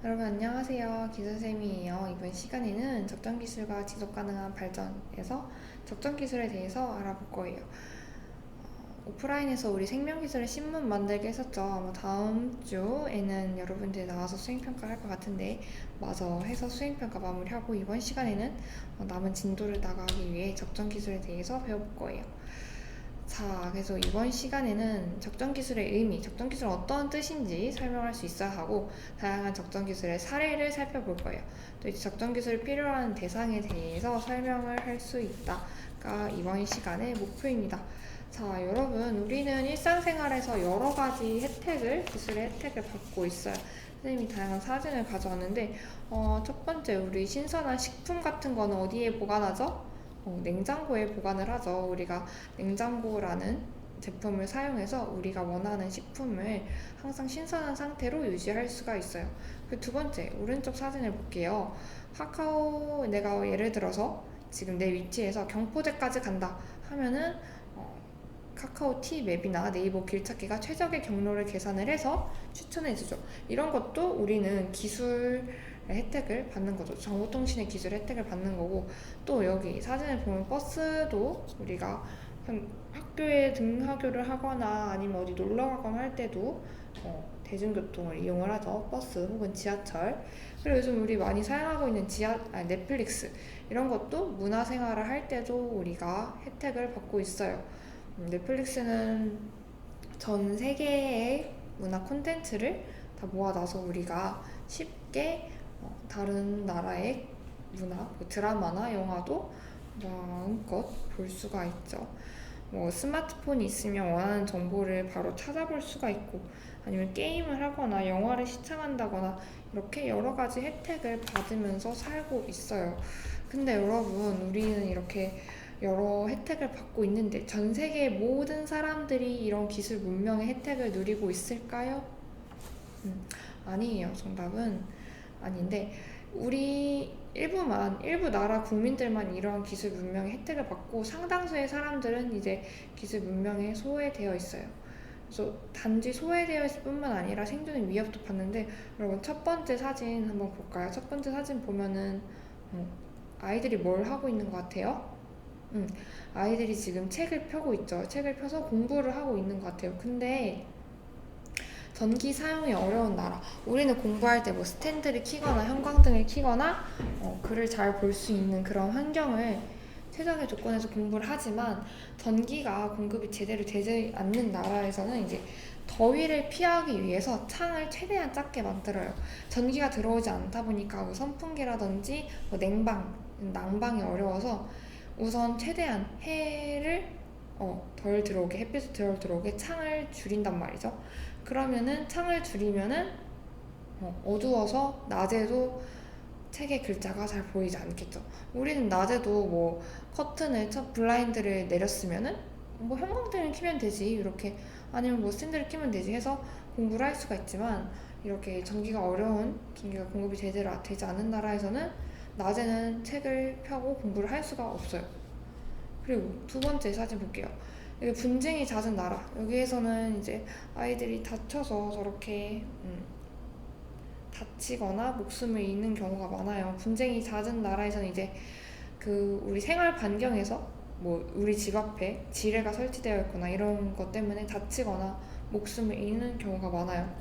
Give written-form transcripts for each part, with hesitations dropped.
여러분 안녕하세요. 기선쌤이에요. 이번 시간에는 적정기술과 지속가능한 발전에서 적정기술에 대해서 알아볼 거예요. 오프라인에서 우리 생명기술의 신문 만들기 했었죠. 아마 다음 주에는 여러분들 나와서 수행평가 할 것 같은데 마저 해서 수행평가 마무리하고 이번 시간에는 남은 진도를 나가기 위해 적정기술에 대해서 배워볼 거예요. 자, 그래서 이번 시간에는 적정기술의 의미, 적정기술은 어떤 뜻인지 설명할 수 있어야 하고 다양한 적정기술의 사례를 살펴볼 거예요. 또 이제 적정기술이 필요한 대상에 대해서 설명을 할 수 있다가 이번 시간의 목표입니다. 자, 여러분, 우리는 일상생활에서 여러 가지 기술의 혜택을 받고 있어요. 선생님이 다양한 사진을 가져왔는데, 첫 번째, 우리 신선한 식품 같은 거는 어디에 보관하죠? 냉장고에 보관을 하죠. 우리가 냉장고라는 제품을 사용해서 우리가 원하는 식품을 항상 신선한 상태로 유지할 수가 있어요. 그 두 번째, 오른쪽 사진을 볼게요. 내가 예를 들어서 지금 내 위치에서 경포대까지 간다 하면은 카카오 티 맵이나 네이버 길찾기가 최적의 경로를 계산을 해서 추천해주죠. 이런 것도 우리는 기술 혜택을 받는 거죠. 정보통신의 기술 혜택을 받는 거고, 또 여기 사진을 보면 버스도 우리가 학교에 등하교를 하거나 아니면 어디 놀러 가거나 할 때도 대중교통을 이용을 하죠. 버스 혹은 지하철. 그리고 요즘 우리 많이 사용하고 있는 넷플릭스 이런 것도 문화생활을 할 때도 우리가 혜택을 받고 있어요. 넷플릭스는 전 세계의 문화 콘텐츠를 다 모아놔서 우리가 쉽게 다른 나라의 문화, 드라마나 영화도 마음껏 볼 수가 있죠. 스마트폰이 있으면 원하는 정보를 바로 찾아볼 수가 있고, 아니면 게임을 하거나 영화를 시청한다거나 이렇게 여러 가지 혜택을 받으면서 살고 있어요. 근데 여러분, 우리는 이렇게 여러 혜택을 받고 있는데 전 세계 모든 사람들이 이런 기술 문명의 혜택을 누리고 있을까요? 아니에요. 정답은 아닌데, 우리 일부 나라 국민들만 이러한 기술 문명의 혜택을 받고 상당수의 사람들은 이제 기술 문명에 소외되어 있어요. 그래서 단지 소외되어 있을 뿐만 아니라 생존의 위협도 받는데, 여러분 첫 번째 사진 한번 볼까요? 첫 번째 사진 보면은 아이들이 뭘 하고 있는 것 같아요? 아이들이 지금 책을 펴고 있죠. 책을 펴서 공부를 하고 있는 것 같아요. 근데 전기 사용이 어려운 나라. 우리는 공부할 때 뭐 스탠드를 켜거나 형광등을 켜거나 글을 잘 볼 수 있는 그런 환경을 최적의 조건에서 공부를 하지만 전기가 공급이 제대로 되지 않는 나라에서는 이제 더위를 피하기 위해서 창을 최대한 작게 만들어요. 전기가 들어오지 않다 보니까 뭐 선풍기라든지 뭐 난방이 어려워서 우선 최대한 햇빛이 덜 들어오게 창을 줄인단 말이죠. 그러면은 창을 줄이면은 어두워서 낮에도 책의 글자가 잘 보이지 않겠죠. 우리는 낮에도 뭐 블라인드를 내렸으면은 뭐 형광등을 켜면 되지 이렇게, 아니면 뭐 스탠드를 켜면 되지 해서 공부를 할 수가 있지만, 이렇게 전기가 공급이 제대로 되지 않은 나라에서는 낮에는 책을 펴고 공부를 할 수가 없어요. 그리고 두 번째 사진 볼게요. 이게 분쟁이 잦은 나라. 여기에서는 이제 아이들이 다쳐서 저렇게 다치거나 목숨을 잃는 경우가 많아요. 분쟁이 잦은 나라에서는 이제 우리 생활 반경에서 뭐 우리 집 앞에 지뢰가 설치되어 있거나 이런 것 때문에 다치거나 목숨을 잃는 경우가 많아요.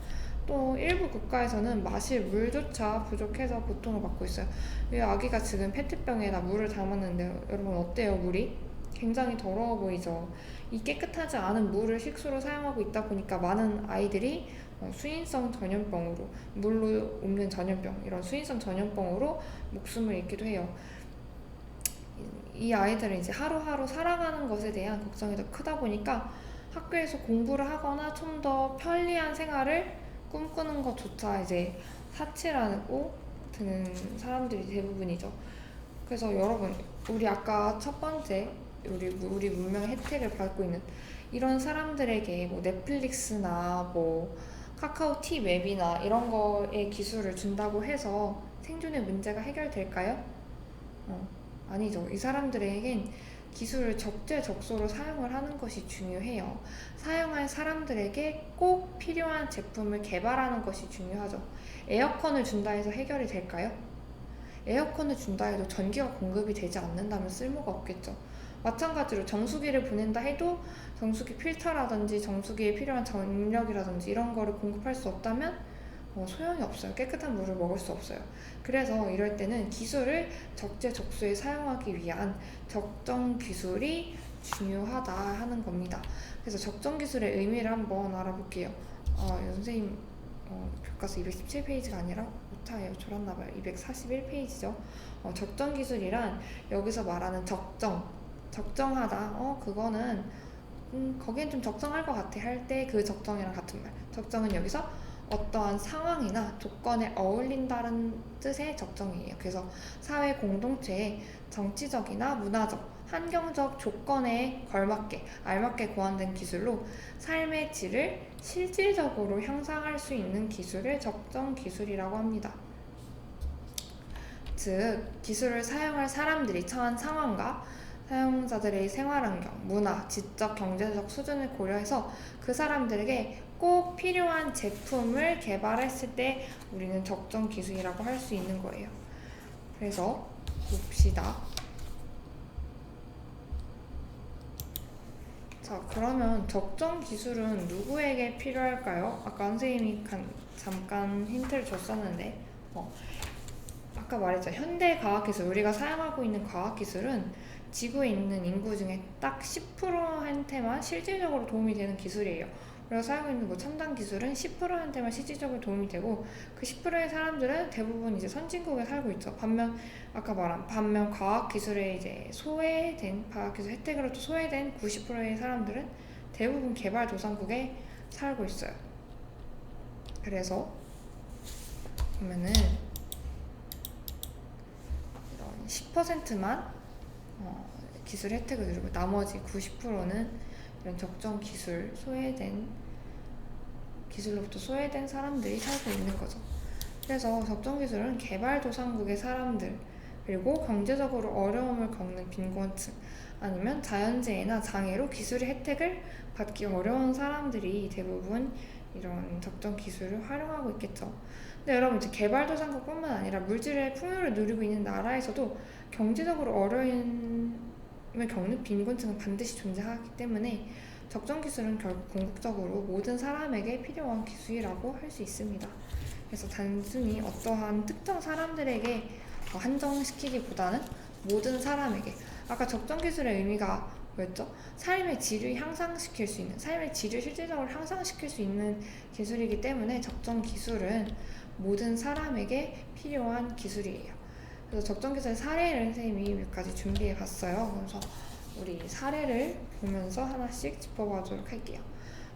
또 일부 국가에서는 마실 물조차 부족해서 고통을 받고 있어요. 이 아기가 지금 페트병에다 물을 담았는데 여러분 어때요, 물이? 굉장히 더러워 보이죠. 이 깨끗하지 않은 물을 식수로 사용하고 있다 보니까 많은 아이들이 수인성 전염병으로, 물로 옮는 전염병, 이런 수인성 전염병으로 목숨을 잃기도 해요. 이 아이들은 이제 하루하루 살아가는 것에 대한 걱정이 더 크다 보니까 학교에서 공부를 하거나 좀 더 편리한 생활을 꿈꾸는 것조차 이제 사치라고 드는 사람들이 대부분이죠. 그래서 여러분, 우리 아까 첫 번째 우리 문명의 혜택을 받고 있는 이런 사람들에게 뭐 넷플릭스나 뭐 카카오 티 맵이나 이런 거에 기술을 준다고 해서 생존의 문제가 해결될까요? 아니죠. 이 사람들에겐 기술을 적재적소로 사용을 하는 것이 중요해요. 사용할 사람들에게 꼭 필요한 제품을 개발하는 것이 중요하죠. 에어컨을 준다 해서 해결이 될까요? 에어컨을 준다 해도 전기가 공급이 되지 않는다면 쓸모가 없겠죠. 마찬가지로 정수기를 보낸다 해도 정수기 필터라든지 정수기에 필요한 전력이라든지 이런 거를 공급할 수 없다면 소용이 없어요. 깨끗한 물을 먹을 수 없어요. 그래서 이럴 때는 기술을 적재적소에 사용하기 위한 적정 기술이 중요하다 하는 겁니다. 그래서 적정 기술의 의미를 한번 알아볼게요. 선생님 교과서 217페이지가 아니라 오타예요. 졸았나봐요. 241페이지죠. 적정 기술이란 여기서 말하는 적정하다. 그거는 거기엔 좀 적정할 것 같아 할 때 그 적정이랑 같은 말. 적정은 여기서 어떠한 상황이나 조건에 어울린다는 뜻의 적정이에요. 그래서 사회 공동체의 정치적이나 문화적, 환경적 조건에 걸맞게, 알맞게 고안된 기술로 삶의 질을 실질적으로 향상할 수 있는 기술을 적정 기술이라고 합니다. 즉, 기술을 사용할 사람들이 처한 상황과 사용자들의 생활환경, 문화, 지적, 경제적 수준을 고려해서 그 사람들에게 꼭 필요한 제품을 개발했을 때 우리는 적정 기술이라고 할 수 있는 거예요. 그래서 봅시다. 자, 그러면 적정 기술은 누구에게 필요할까요? 아까 선생님이 잠깐 힌트를 줬었는데 아까 말했죠. 현대 과학기술, 우리가 사용하고 있는 과학기술은 지구에 있는 인구 중에 딱 10%한테만 실질적으로 도움이 되는 기술이에요. 우리가 사용하고 있는 첨단 기술은 10%한테만 실질적으로 도움이 되고 그 10%의 사람들은 대부분 이제 선진국에 살고 있죠. 아까 말한 과학기술에 이제 과학기술 혜택으로부터 소외된 90%의 사람들은 대부분 개발도상국에 살고 있어요. 그래서 보면은 10%만 기술 혜택을 누리고 나머지 90%는 이런 적정 기술로부터 소외된 사람들이 살고 있는 거죠. 그래서 적정 기술은 개발도상국의 사람들, 그리고 경제적으로 어려움을 겪는 빈곤층, 아니면 자연재해나 장애로 기술의 혜택을 받기 어려운 사람들이 대부분 이런 적정 기술을 활용하고 있겠죠. 근데 여러분, 이제 개발도상국뿐만 아니라 물질의 풍요를 누리고 있는 나라에서도 경제적으로 어려움을 겪는 빈곤층은 반드시 존재하기 때문에 적정 기술은 결국 궁극적으로 모든 사람에게 필요한 기술이라고 할 수 있습니다. 그래서 단순히 어떠한 특정 사람들에게 한정시키기보다는 모든 사람에게, 아까 적정 기술의 의미가 뭐였죠? 삶의 질을 향상시킬 수 있는, 삶의 질을 실질적으로 향상시킬 수 있는 기술이기 때문에 적정 기술은 모든 사람에게 필요한 기술이에요. 그래서 적정 기술의 사례를 선생님이 몇 가지 준비해 봤어요. 그래서 우리 사례를 보면서 하나씩 짚어보도록 할게요.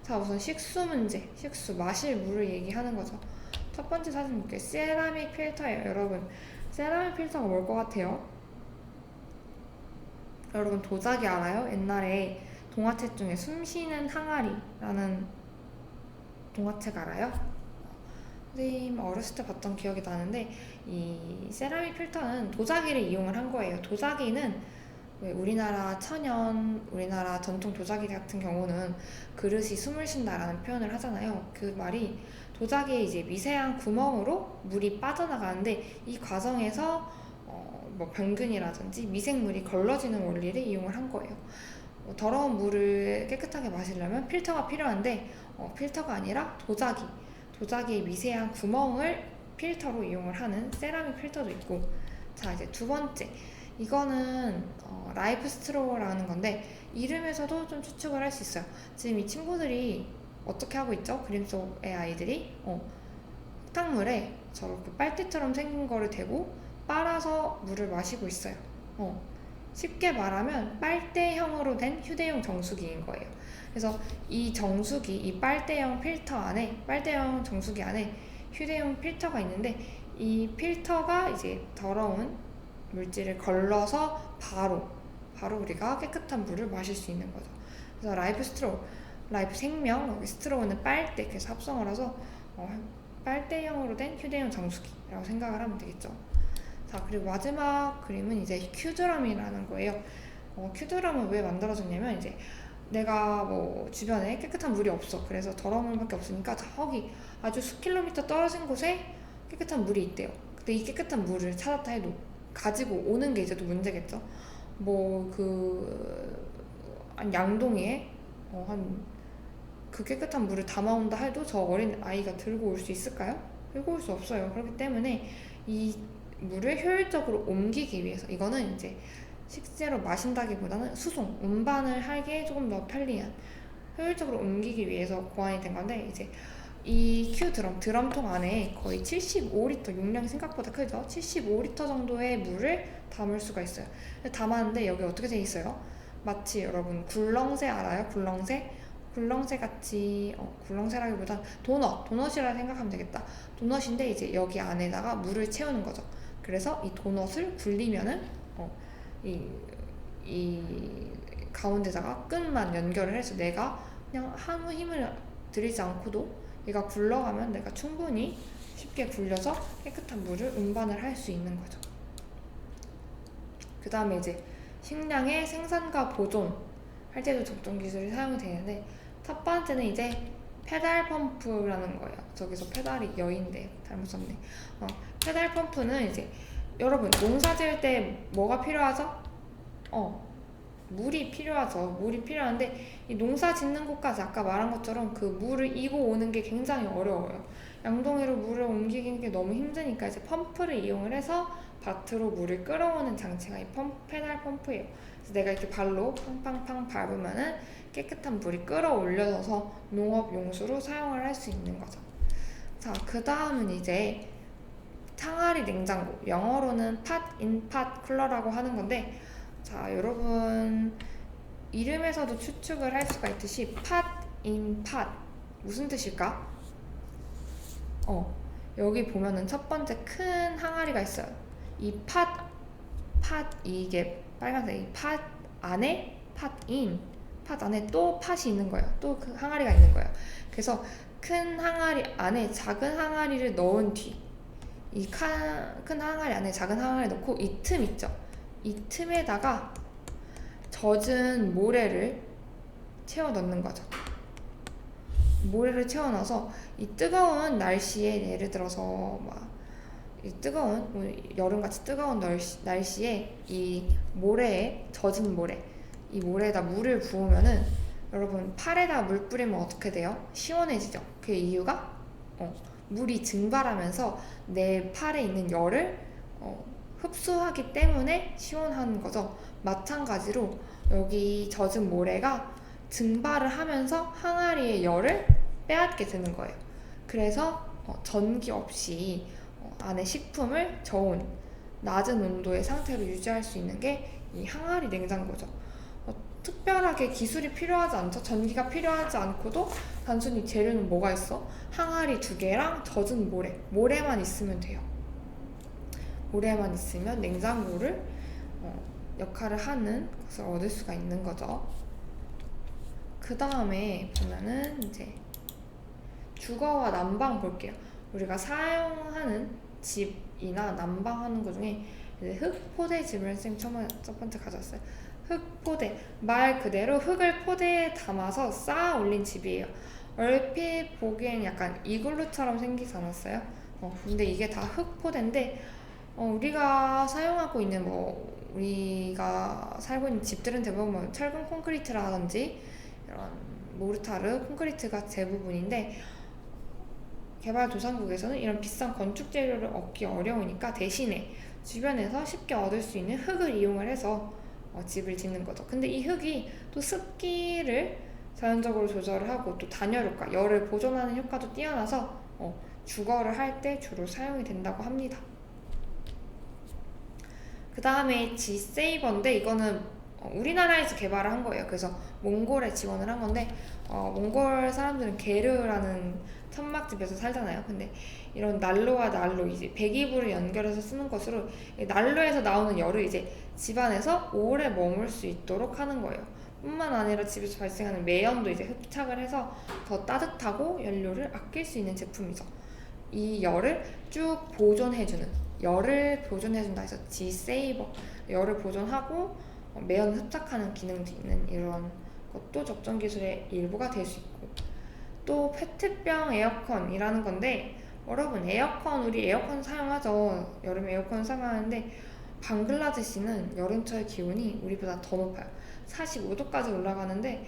자, 우선 식수 문제, 마실 물을 얘기하는 거죠. 첫 번째 사진 볼게요. 세라믹 필터예요. 여러분, 세라믹 필터가 뭘 것 같아요? 여러분, 도자기 알아요? 옛날에 동화책 중에 숨쉬는 항아리라는 동화책 알아요? 선생님 어렸을 때 봤던 기억이 나는데 이 세라믹 필터는 도자기를 이용을 한 거예요. 도자기는 우리나라 전통 도자기 같은 경우는 그릇이 숨을 쉰다라는 표현을 하잖아요. 그 말이 도자기에 이제 미세한 구멍으로 물이 빠져나가는데 이 과정에서 병균이라든지 미생물이 걸러지는 원리를 이용을 한 거예요. 더러운 물을 깨끗하게 마시려면 필터가 필요한데 필터가 아니라 도자기의 미세한 구멍을 필터로 이용을 하는 세라믹 필터도 있고, 자, 이제 두 번째, 이거는 라이프 스트로우라는 건데 이름에서도 좀 추측을 할 수 있어요. 지금 이 친구들이 어떻게 하고 있죠? 그림 속의 아이들이 흙탕물에 저렇게 빨대처럼 생긴 거를 대고 빨아서 물을 마시고 있어요. 쉽게 말하면 빨대형으로 된 휴대용 정수기인 거예요. 그래서 이 빨대형 정수기 안에 휴대용 필터가 있는데 이 필터가 이제 더러운 물질을 걸러서 바로 우리가 깨끗한 물을 마실 수 있는 거죠. 그래서 라이프 생명, 여기 스트로우는 빨대, 그래서 합성을 해서 빨대형으로 된 휴대용 정수기라고 생각을 하면 되겠죠. 자, 그리고 마지막 그림은 이제 큐드럼이라는 거예요. 큐드럼은 왜 만들어졌냐면 이제 내가 뭐 주변에 깨끗한 물이 없어. 그래서 더러운 물밖에 없으니까 저기 아주 수킬로미터 떨어진 곳에 깨끗한 물이 있대요. 근데 이 깨끗한 물을 찾았다 해도 가지고 오는 게 이제 또 문제겠죠. 뭐 한 양동이에 한 그 깨끗한 물을 담아온다 해도 저 어린 아이가 들고 올 수 있을까요? 들고 올 수 없어요. 그렇기 때문에 이 물을 효율적으로 옮기기 위해서 이거는 이제 실제로 마신다기보다는 수송, 운반을 하기에 조금 더 편리한 효율적으로 옮기기 위해서 고안이 된 건데 이제 이 드럼통 안에 거의 75리터 용량이 생각보다 크죠. 75리터 정도의 물을 담을 수가 있어요. 담았는데 여기 어떻게 돼 있어요? 마치 여러분 굴렁쇠 알아요? 굴렁쇠 같이 굴렁쇠라기보단 도넛이라 생각하면 되겠다. 도넛인데 이제 여기 안에다가 물을 채우는 거죠. 그래서 이 도넛을 굴리면은 이, 이 가운데다가 끈만 연결을 해서 내가 그냥 아무 힘을 들이지 않고도 얘가 굴러가면 내가 충분히 쉽게 굴려서 깨끗한 물을 운반을 할 수 있는 거죠. 그 다음에 이제 식량의 생산과 보존 할 때도 적정 기술이 사용이 되는데 첫 번째는 이제 페달 펌프라는 거예요. 저기서 페달이 여인데 잘못 썼네. 페달 펌프는 이제 여러분 농사 지을 때 뭐가 필요하죠? 물이 필요하죠. 물이 필요한데 이 농사 짓는 곳까지 아까 말한 것처럼 그 물을 이고 오는 게 굉장히 어려워요. 양동이로 물을 옮기는 게 너무 힘드니까 이제 펌프를 이용을 해서 밭으로 물을 끌어오는 장치가 이 페달 펌프예요. 그래서 내가 이렇게 발로 팡팡팡 밟으면은 깨끗한 물이 끌어올려져서 농업 용수로 사용을 할 수 있는 거죠. 자, 그 다음은 이제 항아리 냉장고, 영어로는 팟 인 팟 쿨러라고 하는 건데 자, 여러분 이름에서도 추측을 할 수가 있듯이 팟 인 팟 무슨 뜻일까? 여기 보면은 첫 번째 큰 항아리가 있어요. 이 팟 이게 빨간색 이 팟 안에 팟 안에 또 팟이 있는 거예요. 또 그 항아리가 있는 거예요. 그래서 큰 항아리 안에 작은 항아리를 넣은 뒤 이 큰 항아리 안에 작은 항아리 넣고 이 틈 있죠? 이 틈에다가 젖은 모래를 채워 넣는 거죠. 모래를 채워 넣어서 이 뜨거운 날씨에 예를 들어서 이 뜨거운 여름같이 뜨거운 날씨에 이 모래에 젖은 모래 이 모래에다 물을 부으면은 여러분 팔에다 물 뿌리면 어떻게 돼요? 시원해지죠. 그 이유가 물이 증발하면서 내 팔에 있는 열을 흡수하기 때문에 시원한 거죠. 마찬가지로 여기 젖은 모래가 증발을 하면서 항아리의 열을 빼앗게 되는 거예요. 그래서 전기 없이 안에 식품을 저온 낮은 온도의 상태로 유지할 수 있는 게 이 항아리 냉장고죠. 특별하게 기술이 필요하지 않죠. 전기가 필요하지 않고도 단순히 재료는 뭐가 있어? 항아리 2개랑 젖은 모래만 있으면 돼요. 모래만 있으면 냉장고를 역할을 하는 것을 얻을 수가 있는 거죠. 그 다음에 보면은 이제 주거와 난방 볼게요. 우리가 사용하는 집이나 난방하는 것 중에 흙포대 집을 선생님 첫 번째 가져왔어요. 흙포대, 말 그대로 흙을 포대에 담아서 쌓아 올린 집이에요. 얼핏 보기엔 약간 이글루처럼 생기지 않았어요? 근데 이게 다 흙포대인데 우리가 사용하고 있는 우리가 살고 있는 집들은 대부분 철근 콘크리트라든지 이런 모르타르, 콘크리트가 대부분인데 개발도상국에서는 이런 비싼 건축 재료를 얻기 어려우니까 대신에 주변에서 쉽게 얻을 수 있는 흙을 이용을 해서 집을 짓는 거죠. 근데 이 흙이 또 습기를 자연적으로 조절을 하고 또 단열 효과, 열을 보존하는 효과도 뛰어나서 주거를 할 때 주로 사용이 된다고 합니다. 그 다음에 G세이버인데 이거는 우리나라에서 개발을 한 거예요. 그래서 몽골에 지원을 한 건데 몽골 사람들은 게르라는 천막집에서 살잖아요. 근데 이런 난로와 난로 이제 배기구를 연결해서 쓰는 것으로 난로에서 나오는 열을 이제 집안에서 오래 머물 수 있도록 하는 거예요. 뿐만 아니라 집에서 발생하는 매연도 이제 흡착을 해서 더 따뜻하고 연료를 아낄 수 있는 제품이죠. 이 열을 쭉 보존해주는 열을 보존해준다 해서 G세이버 열을 보존하고 매연 흡착하는 기능도 있는 이런 것도 적정 기술의 일부가 될 수 있고, 또 페트병 에어컨이라는 건데, 여러분 우리 에어컨 사용하죠. 여름에 에어컨 사용하는데 방글라데시는 여름철 기온이 우리보다 더 높아요. 45도까지 올라가는데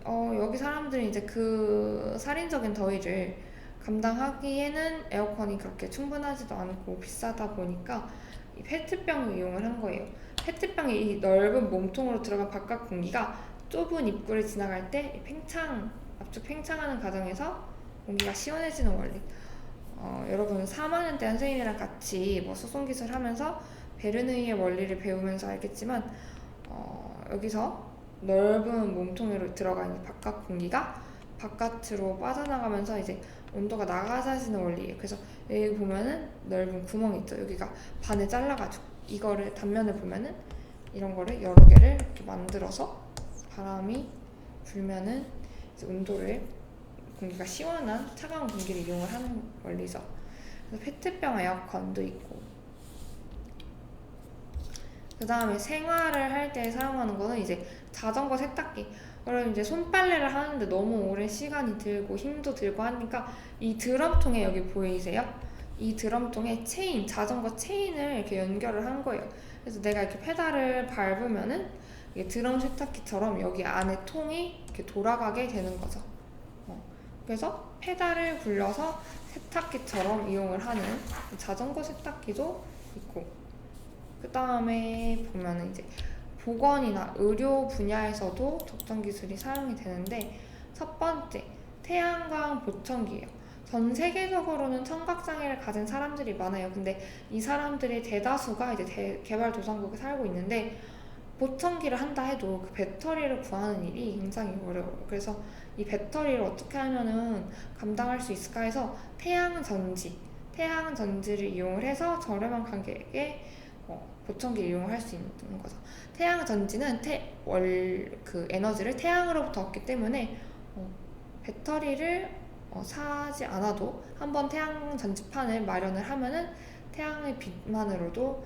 여기 사람들이 이제 그 살인적인 더위를 감당하기에는 에어컨이 그렇게 충분하지도 않고 비싸다 보니까 이 페트병을 이용을 한 거예요. 페트병이 이 넓은 몸통으로 들어간 바깥 공기가 좁은 입구를 지나갈 때 압축 팽창하는 과정에서 공기가 시원해지는 원리. 여러분 4학년 때 선생님이랑 같이 뭐 수송기술 하면서 베르누이의 원리를 배우면서 알겠지만 여기서 넓은 몸통으로 들어간 이 바깥 공기가 바깥으로 빠져나가면서 이제 온도가 나가사지는 원리예요. 그래서 여기 보면은 넓은 구멍이 있죠. 여기가 반을 잘라가지고 이거를 단면을 보면은 이런 거를 여러 개를 이렇게 만들어서 바람이 불면은 이제 공기가 시원한 차가운 공기를 이용을 하는 원리죠. 그래서 페트병 에어컨도 있고, 그 다음에 생활을 할 때 사용하는 거는 이제 자전거 세탁기. 그럼 이제 손빨래를 하는데 너무 오랜 시간이 들고 힘도 들고 하니까 이 드럼통에 여기 보이세요? 이 드럼통에 자전거 체인을 이렇게 연결을 한 거예요. 그래서 내가 이렇게 페달을 밟으면은 이게 드럼 세탁기처럼 여기 안에 통이 이렇게 돌아가게 되는 거죠. 그래서 페달을 굴려서 세탁기처럼 이용을 하는 자전거 세탁기도 있고, 그 다음에 보면은 이제 보건이나 의료 분야에서도 적정 기술이 사용이 되는데, 첫 번째 태양광 보청기예요. 전 세계적으로는 청각장애를 가진 사람들이 많아요. 근데 이 사람들의 대다수가 이제 개발도상국에 살고 있는데 보청기를 한다 해도 그 배터리를 구하는 일이 굉장히 어려워요. 그래서 이 배터리를 어떻게 하면은 감당할 수 있을까 해서 태양전지를 이용을 해서 저렴한 가격에 보청기를 이용할 수 있는 거죠. 태양전지는 그 에너지를 태양으로부터 얻기 때문에 배터리를 사지 않아도 한번 태양전지판을 마련을 하면은 태양의 빛만으로도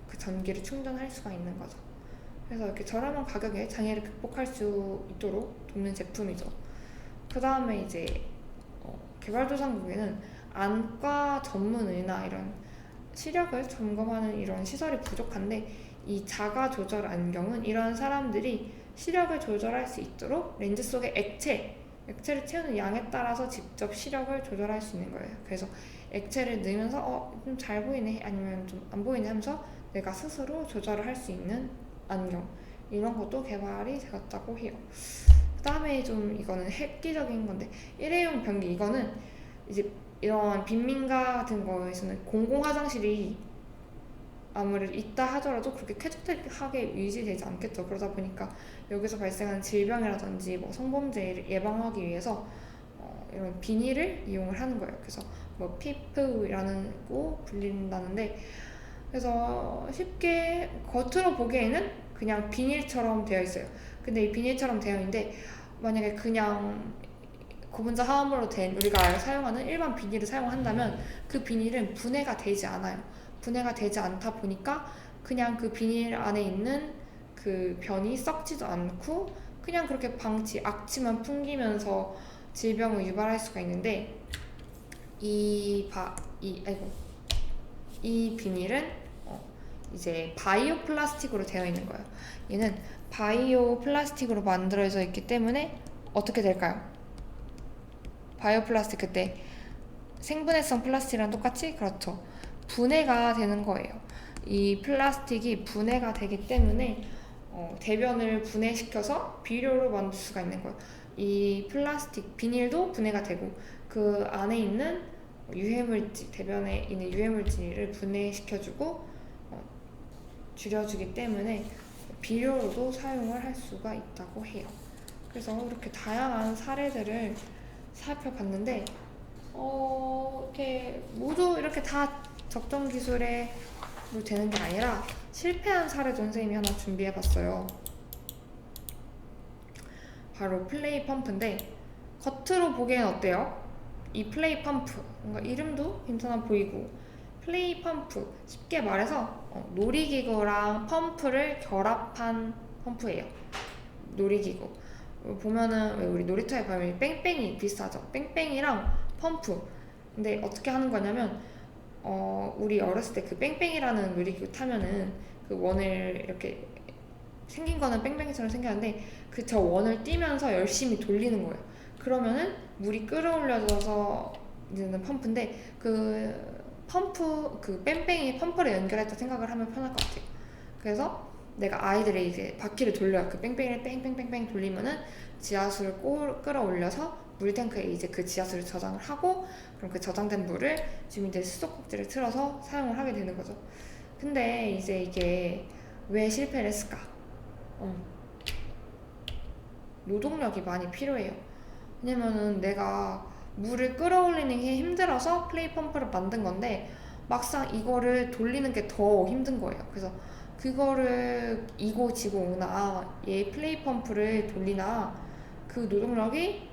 그 전기를 충전할 수가 있는 거죠. 그래서 이렇게 저렴한 가격에 장애를 극복할 수 있도록 돕는 제품이죠. 그 다음에 이제 개발도상국에는 안과 전문의나 이런 시력을 점검하는 이런 시설이 부족한데, 이 자가 조절 안경은 이런 사람들이 시력을 조절할 수 있도록 렌즈 속에 액체를 채우는 양에 따라서 직접 시력을 조절할 수 있는 거예요. 그래서 액체를 넣으면서 좀 잘 보이네 아니면 좀 안 보이네 하면서 내가 스스로 조절을 할 수 있는 안경, 이런 것도 개발이 되었다고 해요. 그 다음에 좀 이거는 획기적인 건데, 일회용 변기. 이거는 이제 이런 빈민가 같은 거에서는 공공 화장실이 아무래도 있다 하더라도 그렇게 쾌적하게 유지되지 않겠죠. 그러다 보니까 여기서 발생하는 질병이라든지 뭐 성범죄를 예방하기 위해서 이런 비닐을 이용을 하는 거예요. 그래서 뭐 PF라는 거 불린다는데, 그래서 쉽게 겉으로 보기에는 그냥 비닐처럼 되어 있어요. 근데 이 비닐처럼 되어 있는데 만약에 그냥 고분자 화합물로 된 우리가 사용하는 일반 비닐을 사용한다면 그 비닐은 분해가 되지 않아요. 분해가 되지 않다 보니까 그냥 그 비닐 안에 있는 그 변이 썩지도 않고 그냥 그렇게 악취만 풍기면서 질병을 유발할 수가 있는데, 이 비닐은 이제 바이오 플라스틱으로 되어 있는 거예요. 얘는 바이오 플라스틱으로 만들어져 있기 때문에 어떻게 될까요? 바이오 플라스틱, 그때 생분해성 플라스틱이랑 똑같이, 그렇죠, 분해가 되는 거예요. 이 플라스틱이 분해가 되기 때문에 대변을 분해시켜서 비료로 만들 수가 있는 거예요. 이 플라스틱 비닐도 분해가 되고 그 안에 있는 대변에 있는 유해물질을 분해시켜주고 줄여주기 때문에 비료로도 사용을 할 수가 있다고 해요. 그래서 이렇게 다양한 사례들을 살펴봤는데 이렇게 모두 이렇게 다 적정 기술에 되는 게 아니라 실패한 사례도 선생님이 하나 준비해봤어요. 바로 플레이 펌프인데, 겉으로 보기엔 어때요? 이 플레이 펌프 뭔가 이름도 괜찮아 보이고 플레이 펌프, 쉽게 말해서 놀이기구랑 펌프를 결합한 펌프예요. 놀이기구 보면은 왜 우리 놀이터에 가면 뺑뺑이 비슷하죠. 뺑뺑이랑 펌프. 근데 어떻게 하는 거냐면 우리 어렸을 때 그 뺑뺑이라는 놀이기구 타면은 그 원을 이렇게 생긴 거는 뺑뺑이처럼 생겼는데 그 저 원을 띄면서 열심히 돌리는 거예요. 그러면은 물이 끌어올려져서 이제는 펌프인데 그 펌프 그 뺑뺑이 펌프를 연결했다 생각을 하면 편할 것 같아요. 그래서 내가 아이들의 이제 바퀴를 돌려요. 그 뺑뺑이를 뺑뺑뺑뺑 돌리면은 지하수를 끌어올려서 물탱크에 이제 그 지하수를 저장을 하고 그럼 그 저장된 물을 주민들이 수도꼭지를 틀어서 사용을 하게 되는 거죠. 근데 이제 이게 왜 실패를 했을까? 노동력이 많이 필요해요. 왜냐면은 내가 물을 끌어올리는 게 힘들어서 플레이 펌프를 만든 건데 막상 이거를 돌리는 게 더 힘든 거예요. 그래서 그거를 이고 지고 오나 얘 플레이 펌프를 돌리나 그 노동력이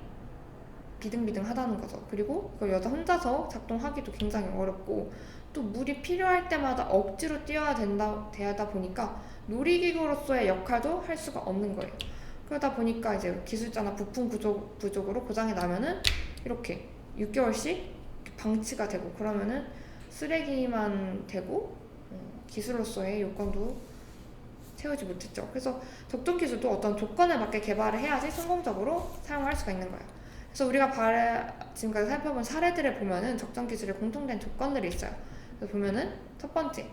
비등비등하다는 거죠. 그리고 그걸 여자 혼자서 작동하기도 굉장히 어렵고 또 물이 필요할 때마다 억지로 뛰어야 되다 보니까 놀이기구로서의 역할도 할 수가 없는 거예요. 그러다 보니까 이제 기술자나 부품 부족으로 고장이 나면은 이렇게 6개월씩 방치가 되고 그러면은 쓰레기만 되고 기술로서의 요건도 채우지 못했죠. 그래서 적정 기술도 어떤 조건에 맞게 개발을 해야지 성공적으로 사용할 수가 있는 거예요. 그래서 우리가 지금까지 살펴본 사례들을 보면은 적정 기술의 공통된 조건들이 있어요. 그래서 보면은 첫 번째,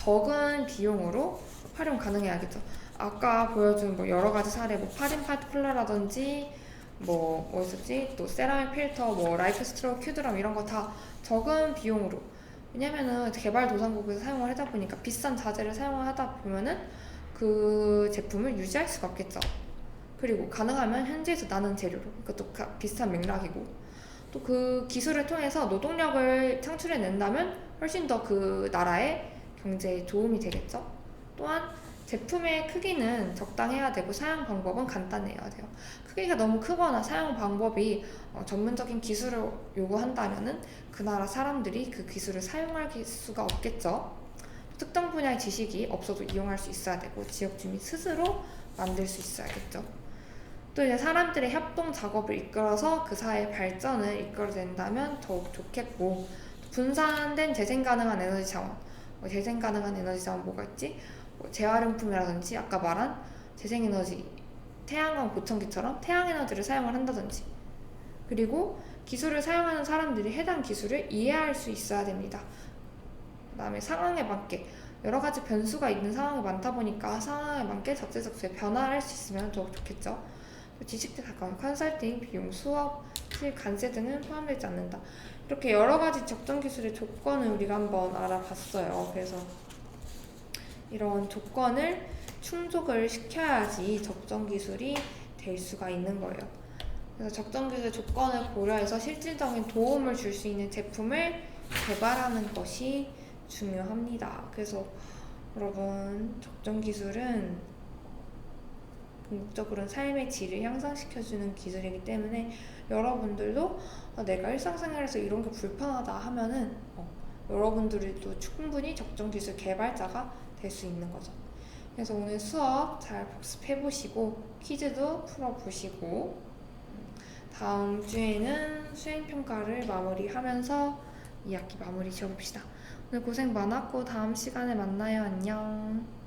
적은 비용으로 활용 가능해야겠죠. 아까 보여준 뭐 여러 가지 사례, 뭐 8인 파티클러라든지 뭐 있었지? 또 세라믹 필터, 뭐 라이프 스트로크 큐드럼 이런 거 다 적은 비용으로. 왜냐면은 개발도상국에서 사용을 하다 보니까 비싼 자재를 사용을 하다 보면은 그 제품을 유지할 수가 없겠죠. 그리고 가능하면 현지에서 나는 재료로. 이것도 비슷한 맥락이고. 또 그 기술을 통해서 노동력을 창출해낸다면 훨씬 더 그 나라의 경제에 도움이 되겠죠. 또한 제품의 크기는 적당해야 되고 사용 방법은 간단해야 돼요. 크기가 너무 크거나 사용 방법이 전문적인 기술을 요구한다면은 그 나라 사람들이 그 기술을 사용할 수가 없겠죠. 특정 분야의 지식이 없어도 이용할 수 있어야 되고 지역 주민 스스로 만들 수 있어야겠죠. 또 이제 사람들의 협동 작업을 이끌어서 그 사회의 발전을 이끌어낸다면 더욱 좋겠고 분산된 재생 가능한 에너지 자원 재생 가능한 에너지 자원 뭐가 있지? 재활용품이라든지 아까 말한 재생에너지 태양광 보청기처럼 태양에너지를 사용을 한다든지 그리고 기술을 사용하는 사람들이 해당 기술을 이해할 수 있어야 됩니다. 그 다음에 상황에 맞게 여러 가지 변수가 있는 상황이 많다 보니까 상황에 맞게 적재적소에 변화할 수 있으면 더욱 좋겠죠. 지식대 가까운 컨설팅, 비용, 수업, 실, 관세 등은 포함되지 않는다. 이렇게 여러 가지 적정 기술의 조건을 우리가 한번 알아봤어요. 그래서 이런 조건을 충족을 시켜야지 적정 기술이 될 수가 있는 거예요. 그래서 적정 기술 조건을 고려해서 실질적인 도움을 줄 수 있는 제품을 개발하는 것이 중요합니다. 그래서 여러분 적정 기술은 궁극적으로는 삶의 질을 향상시켜주는 기술이기 때문에 여러분들도 내가 일상생활에서 이런 게 불편하다 하면은 여러분들도 충분히 적정 기술 개발자가 될 수 있는 거죠. 그래서 오늘 수업 잘 복습해보시고 퀴즈도 풀어보시고 다음 주에는 수행평가를 마무리하면서 2학기 마무리 지어봅시다. 오늘 고생 많았고 다음 시간에 만나요. 안녕.